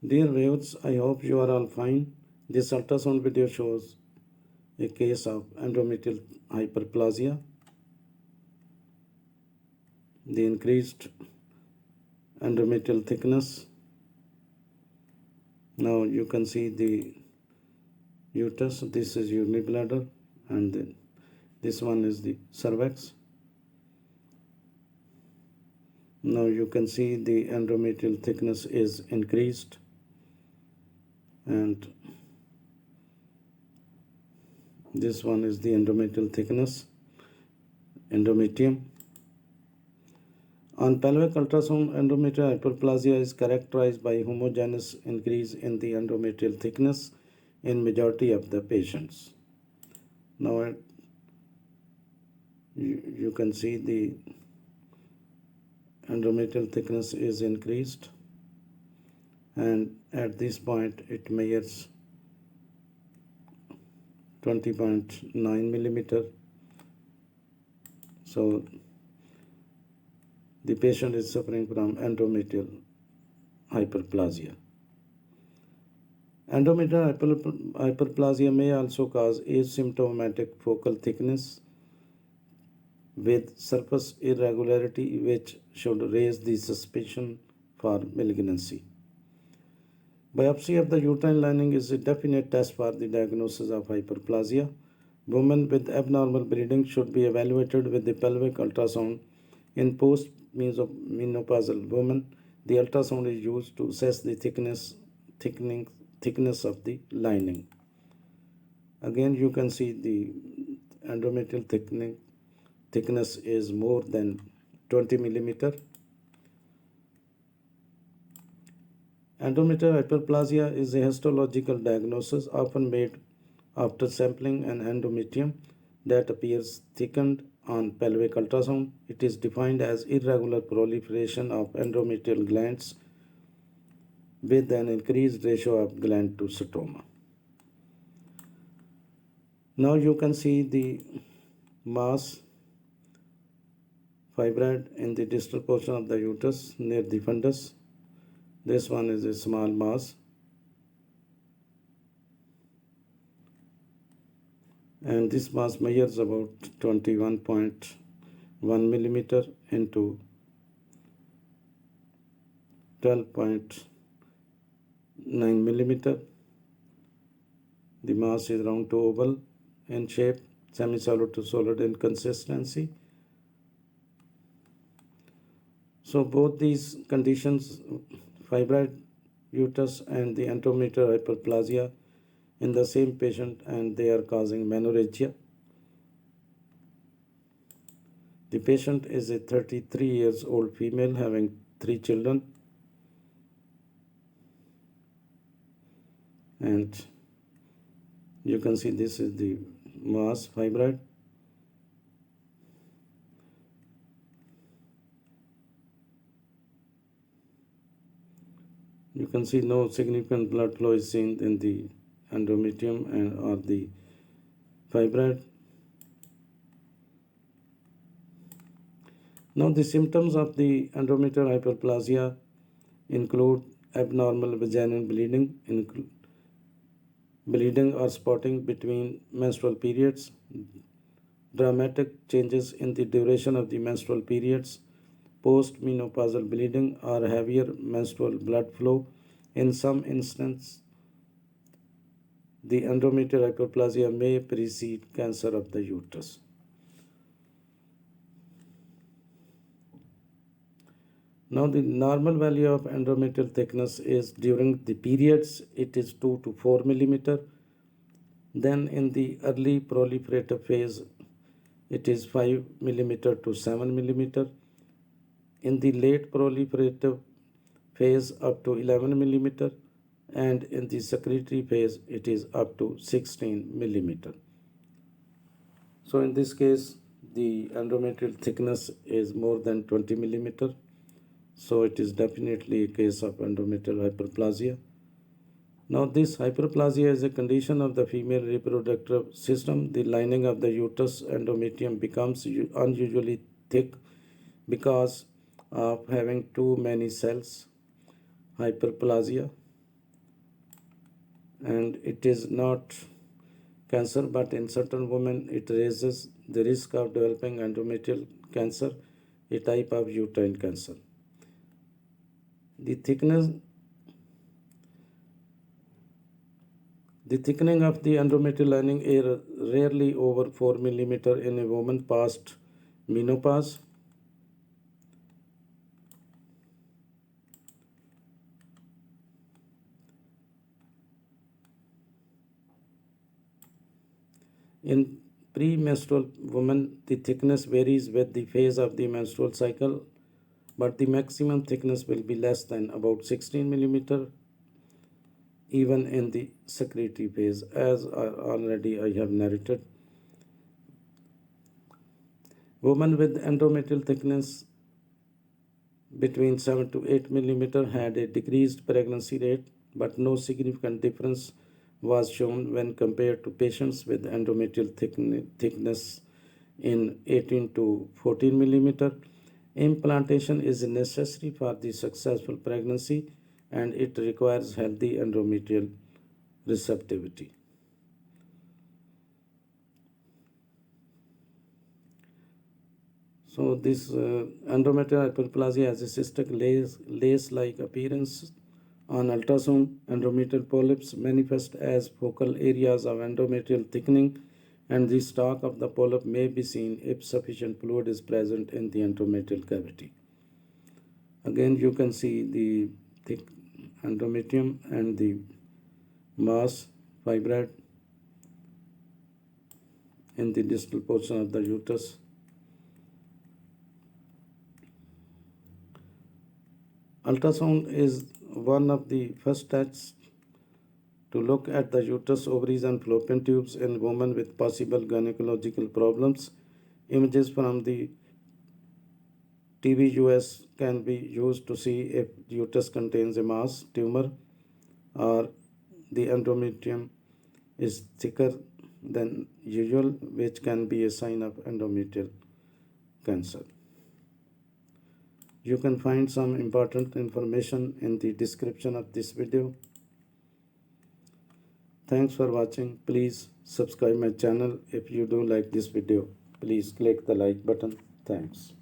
Dear viewers, I hope you are all fine. This ultrasound video shows a case of endometrial hyperplasia. The increased endometrial thickness. Now you can see the uterus. This is urinary bladder, and then this one is the cervix. Now you can see the endometrial thickness is increased, and this one is the endometrial thickness, endometrium. On pelvic ultrasound, endometrial hyperplasia is characterized by homogeneous increase in the endometrial thickness in majority of the patients. Now you can see the endometrial thickness is increased, and at this point it measures 20.9 millimeter. So the patient is suffering from endometrial hyperplasia. Endometrial hyperplasia may also cause asymptomatic focal thickness with surface irregularity, which should raise the suspicion for malignancy. Biopsy of the uterine lining is a definite test for the diagnosis of hyperplasia. Women with abnormal bleeding should be evaluated with the pelvic ultrasound. In post-menopausal women, the ultrasound is used to assess the thickness of the lining. Again, you can see the endometrial thickness is more than 20 millimeter. Endometrial hyperplasia is a histological diagnosis often made after sampling an endometrium that appears thickened on pelvic ultrasound. It is defined as irregular proliferation of endometrial glands with an increased ratio of gland to stroma. Now you can see the mass fibroid in the distal portion of the uterus near the fundus. This one is a small mass, and this mass measures about 21.1 millimeter into 12.9 millimeter. The mass is round to oval in shape, semi-solid to solid in consistency. So both these conditions, fibroid uterus and the endometrial hyperplasia, in the same patient, and they are causing menorrhagia. The patient is a 33 years old female having 3 children, and you can see this is the mass fibroid. You can see no significant blood flow is seen in the endometrium or the fibroid. Now the symptoms of the endometrial hyperplasia include abnormal vaginal bleeding, bleeding or spotting between menstrual periods, dramatic changes in the duration of the menstrual periods, post-menopausal bleeding or heavier menstrual blood flow. In some instances, the endometrial hyperplasia may precede cancer of the uterus. Now the normal value of endometrial thickness is during the periods it is 2 to 4 millimeter. Then in the early proliferative phase it is 5 millimeter to 7 millimeter. In the late proliferative phase up to 11 millimeter, and in the secretory phase it is up to 16 millimeter. So in this case the endometrial thickness is more than 20 millimeter. So it is definitely a case of endometrial hyperplasia. Now this hyperplasia is a condition of the female reproductive system. The lining of the uterus endometrium becomes unusually thick because of having too many cells, hyperplasia. and it is not cancer, but in certain women it raises the risk of developing endometrial cancer, a type of uterine cancer. The thickening of the endometrial lining is rarely over 4 millimeter in a woman past menopause. In premenstrual women, the thickness varies with the phase of the menstrual cycle, but the maximum thickness will be less than about 16 millimeter even in the secretory phase, as already I have narrated. Women with endometrial thickness between 7 to 8 millimeter had a decreased pregnancy rate, but no significant difference was shown when compared to patients with endometrial thickness in 18 to 14 millimeter. Implantation is necessary for the successful pregnancy, and it requires healthy endometrial receptivity. So this endometrial hyperplasia has a cystic lace-like appearance. On ultrasound, endometrial polyps manifest as focal areas of endometrial thickening, and the stalk of the polyp may be seen if sufficient fluid is present in the endometrial cavity. Again, you can see the thick endometrium and the mass fibroid in the distal portion of the uterus. Ultrasound is one of the first tests to look at the uterus, ovaries, and fallopian tubes in women with possible gynecological problems. Images from the TVUS can be used to see if the uterus contains a mass, tumor, or the endometrium is thicker than usual, which can be a sign of endometrial cancer. You can find some important information in the description of this video. Thanks for watching. Please subscribe my channel. If you do like this video, please click the like button. Thanks.